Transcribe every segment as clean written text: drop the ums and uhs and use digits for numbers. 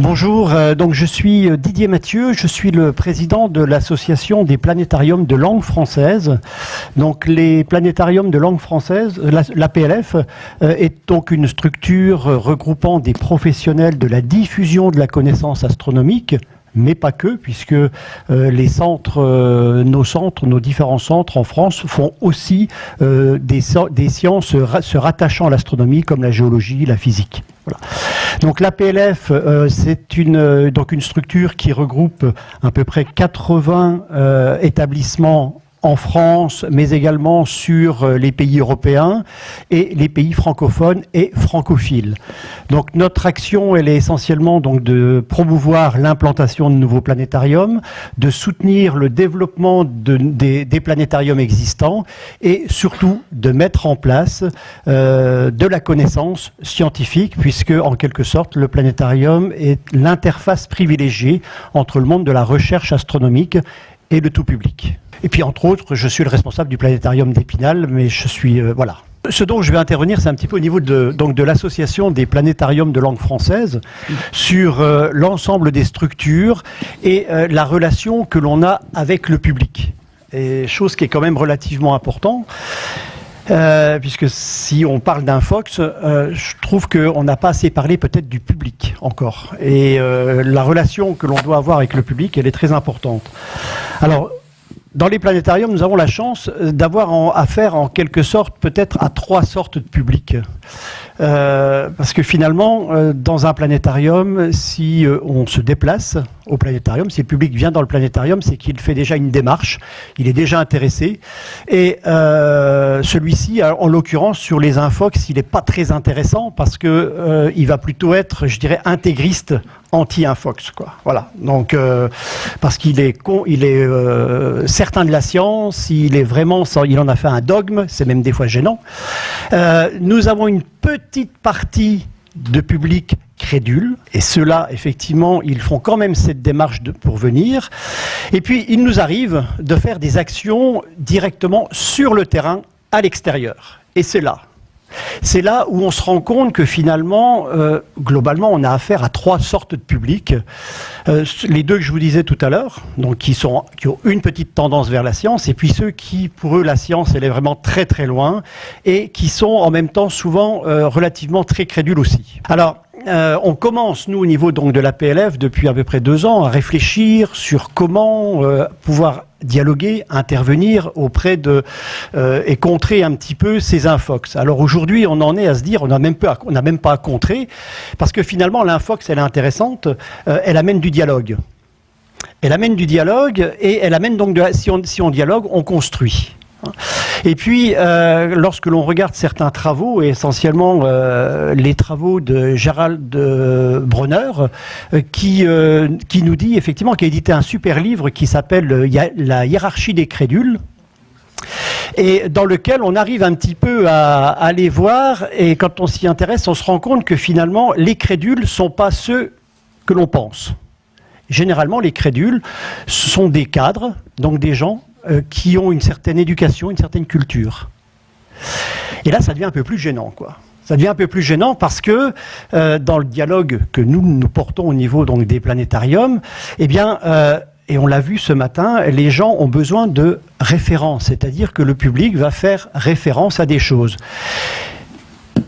Bonjour, donc je suis Didier Mathieu, je suis le président de l'association des planétariums de langue française. Donc les planétariums de langue française, l'APLF, est donc une structure regroupant des professionnels de la diffusion de la connaissance astronomique, mais pas que, puisque nos différents centres en France font aussi des sciences se rattachant à l'astronomie, comme la géologie, la physique. Voilà. Donc l'APLF, c'est une structure qui regroupe à peu près 80 établissements en France, mais également sur les pays européens et les pays francophones et francophiles. Donc notre action, elle est essentiellement donc de promouvoir l'implantation de nouveaux planétariums, de soutenir le développement des planétariums existants et surtout de mettre en place de la connaissance scientifique, puisque en quelque sorte le planétarium est l'interface privilégiée entre le monde de la recherche astronomique et le tout public. Et puis, entre autres, je suis le responsable du planétarium d'Épinal, mais je suis... voilà. Ce dont je vais intervenir, c'est un petit peu au niveau de l'association des planétariums de langue française sur l'ensemble des structures et la relation que l'on a avec le public. Et chose qui est quand même relativement importante. Puisque si on parle d'un Fox, je trouve qu'on n'a pas assez parlé peut-être du public encore. Et la relation que l'on doit avoir avec le public, elle est très importante. Alors, dans les planétariums, nous avons la chance d'avoir affaire en quelque sorte peut-être à 3 sortes de publics. Parce que finalement, dans un planétarium, si on se déplace au planétarium, si le public vient dans le planétarium, c'est qu'il fait déjà une démarche, il est déjà intéressé. Et celui-ci, en l'occurrence, sur les Infox, il n'est pas très intéressant parce que il va plutôt être, je dirais, intégriste anti-Infox, quoi. Voilà. Donc, parce qu'il est certain de la science, il en a fait un dogme, c'est même des fois gênant. Nous avons une petite partie de public crédule, et ceux-là, effectivement, ils font quand même cette démarche pour venir. Et puis, il nous arrive de faire des actions directement sur le terrain, à l'extérieur. Et c'est là où on se rend compte que finalement, globalement, on a affaire à 3 sortes de publics. Les 2 que je vous disais tout à l'heure, donc qui ont une petite tendance vers la science, et puis ceux qui, pour eux, la science, elle est vraiment très très loin, et qui sont en même temps souvent relativement très crédules aussi. Alors, on commence, nous, au niveau donc, de la PLF, depuis à peu près 2 ans, à réfléchir sur comment pouvoir dialoguer, intervenir auprès et contrer un petit peu ces Infox. Alors aujourd'hui, on en est à se dire, on n'a même pas à contrer, parce que finalement, l'Infox, elle est intéressante, elle amène du dialogue. Elle amène du dialogue, et elle amène donc, si on dialogue, on construit. Et puis, lorsque l'on regarde certains travaux, et essentiellement les travaux de Gérald Bronner, qui nous dit effectivement, qui a édité un super livre qui s'appelle La hiérarchie des crédules, et dans lequel on arrive un petit peu à aller voir, et quand on s'y intéresse, on se rend compte que finalement, les crédules ne sont pas ceux que l'on pense. Généralement, les crédules, ce sont des cadres, donc des gens qui ont une certaine éducation, une certaine culture. Et là, ça devient un peu plus gênant, quoi. Ça devient un peu plus gênant parce que dans le dialogue que nous portons au niveau donc, des planétariums, eh bien, et on l'a vu ce matin, les gens ont besoin de références, c'est-à-dire que le public va faire référence à des choses.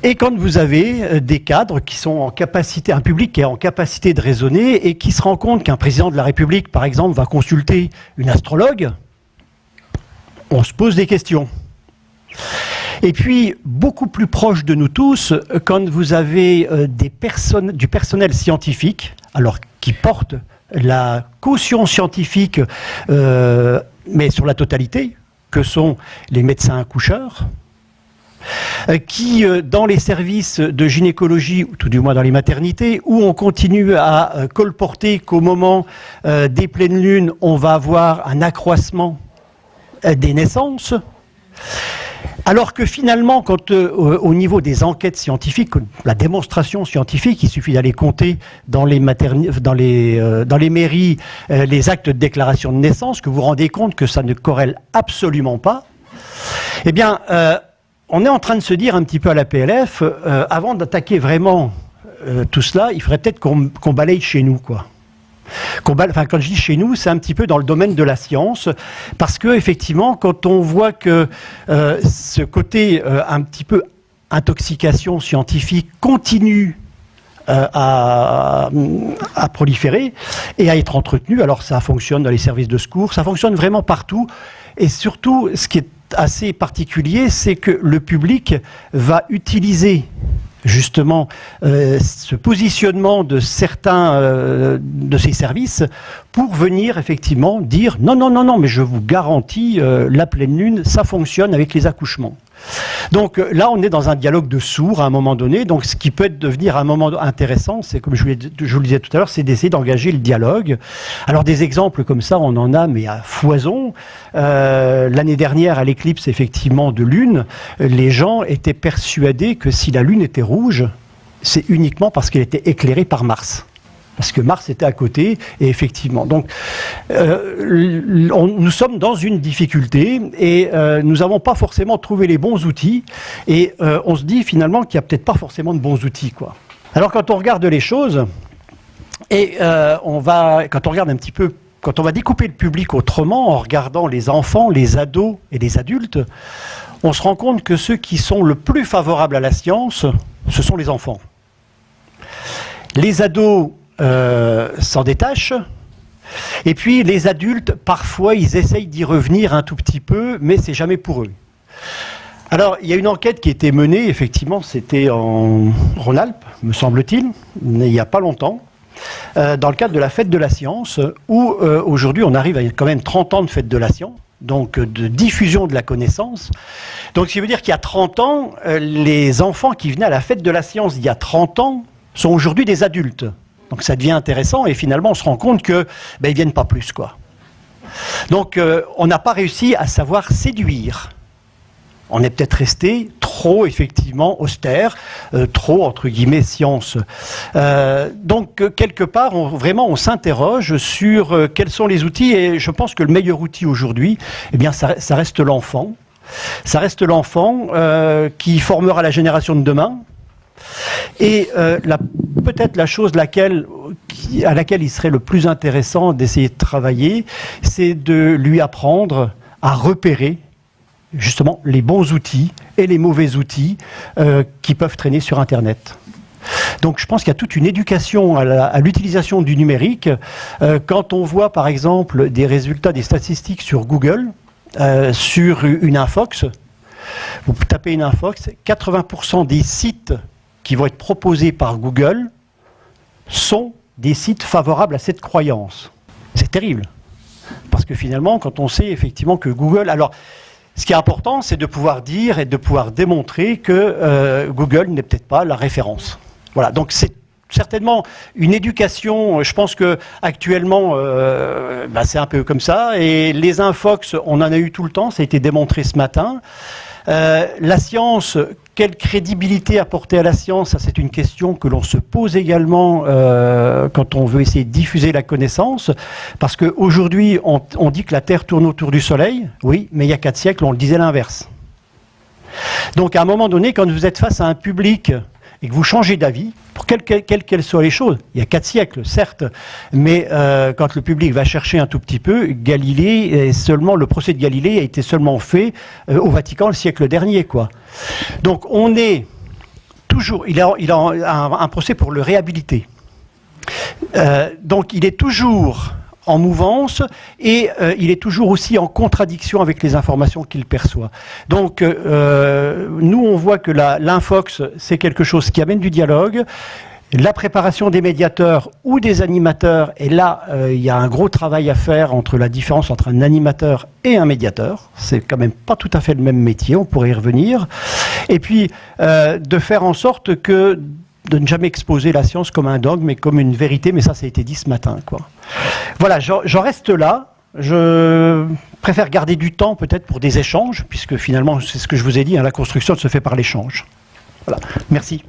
Et quand vous avez des cadres qui sont en capacité, un public qui est en capacité de raisonner et qui se rend compte qu'un président de la République, par exemple, va consulter une astrologue, on se pose des questions. Et puis, beaucoup plus proche de nous tous, quand vous avez du personnel scientifique, alors qui porte la caution scientifique, mais sur la totalité, que sont les médecins accoucheurs, qui, dans les services de gynécologie, ou tout du moins dans les maternités, où on continue à colporter qu'au moment des pleines lunes, on va avoir un accroissement des naissances, alors que finalement, quand au niveau des enquêtes scientifiques, la démonstration scientifique, il suffit d'aller compter dans les mairies les actes de déclaration de naissance, que vous vous rendez compte que ça ne corrèle absolument pas. Eh bien, on est en train de se dire un petit peu à la PLF, avant d'attaquer vraiment tout cela, il faudrait peut-être qu'on balaye chez nous, quoi. Enfin, quand je dis chez nous, c'est un petit peu dans le domaine de la science, parce que effectivement, quand on voit que ce côté un petit peu intoxication scientifique continue à proliférer et à être entretenu, alors ça fonctionne dans les services de secours, ça fonctionne vraiment partout, et surtout, ce qui est assez particulier, c'est que le public va utiliser justement ce positionnement de certains de ces services pour venir effectivement dire non, non, non, non, mais je vous garantis, la pleine lune, ça fonctionne avec les accouchements. Donc là, on est dans un dialogue de sourds à un moment donné. Donc ce qui peut devenir un moment intéressant, c'est comme je vous le disais tout à l'heure, c'est d'essayer d'engager le dialogue. Alors des exemples comme ça, on en a, mais à foison. L'année dernière, à l'éclipse effectivement de lune, les gens étaient persuadés que si la lune était rouge, c'est uniquement parce qu'elle était éclairée par Mars. Parce que Mars était à côté, et effectivement. Donc, nous sommes dans une difficulté, et nous n'avons pas forcément trouvé les bons outils, et on se dit finalement qu'il n'y a peut-être pas forcément de bons outils, quoi. Alors, quand on regarde les choses, et quand on regarde un petit peu, quand on va découper le public autrement, en regardant les enfants, les ados et les adultes, on se rend compte que ceux qui sont le plus favorables à la science, ce sont les enfants. Les ados s'en détachent. Et puis les adultes, parfois, ils essayent d'y revenir un tout petit peu, mais c'est jamais pour eux. Alors, il y a une enquête qui a été menée, effectivement, c'était en Rhône-Alpes, me semble-t-il, il n'y a pas longtemps, dans le cadre de la fête de la science, où aujourd'hui, on arrive à quand même 30 ans de fête de la science, donc de diffusion de la connaissance. Donc, ce qui veut dire qu'il y a 30 ans, les enfants qui venaient à la fête de la science il y a 30 ans sont aujourd'hui des adultes. Donc ça devient intéressant et finalement on se rend compte que ils viennent pas plus, quoi. Donc on n'a pas réussi à savoir séduire. On est peut-être resté trop effectivement austère, trop entre guillemets science. Donc quelque part vraiment on s'interroge sur quels sont les outils, et je pense que le meilleur outil aujourd'hui, eh bien ça reste l'enfant. Ça reste l'enfant qui formera la génération de demain. Et peut-être la chose à laquelle il serait le plus intéressant d'essayer de travailler, c'est de lui apprendre à repérer justement les bons outils et les mauvais outils qui peuvent traîner sur Internet. Donc je pense qu'il y a toute une éducation à l'utilisation du numérique. Quand on voit par exemple des résultats, des statistiques sur Google, sur une infox, vous tapez une infox, 80% des sites qui vont être proposés par Google sont des sites favorables à cette croyance. C'est terrible. Parce que finalement, quand on sait effectivement que Google... Alors, ce qui est important, c'est de pouvoir dire et de pouvoir démontrer que Google n'est peut-être pas la référence. Voilà, donc c'est certainement une éducation, je pense qu'actuellement, c'est un peu comme ça. Et les infox, on en a eu tout le temps, ça a été démontré ce matin. La science, quelle crédibilité apporter à la science, ça c'est une question que l'on se pose également quand on veut essayer de diffuser la connaissance, parce qu'aujourd'hui on dit que la Terre tourne autour du Soleil, oui, mais il y a 4 siècles on le disait l'inverse. Donc à un moment donné, quand vous êtes face à un public et que vous changez d'avis, pour quelles qu'elles soient les choses, il y a 4 siècles, certes, mais quand le public va chercher un tout petit peu, le procès de Galilée a été seulement fait au Vatican le siècle dernier, quoi. Donc on est toujours, il a un procès pour le réhabiliter. Donc il est toujours en mouvance et il est toujours aussi en contradiction avec les informations qu'il perçoit. Donc nous on voit que l'infox c'est quelque chose qui amène du dialogue, la préparation des médiateurs ou des animateurs, et là il y a un gros travail à faire entre la différence entre un animateur et un médiateur, c'est quand même pas tout à fait le même métier, on pourrait y revenir, et puis de faire en sorte que de ne jamais exposer la science comme un dogme, mais comme une vérité, mais ça a été dit ce matin, quoi. Voilà, j'en reste là. Je préfère garder du temps peut-être pour des échanges, puisque finalement, c'est ce que je vous ai dit, la construction se fait par l'échange. Voilà, merci.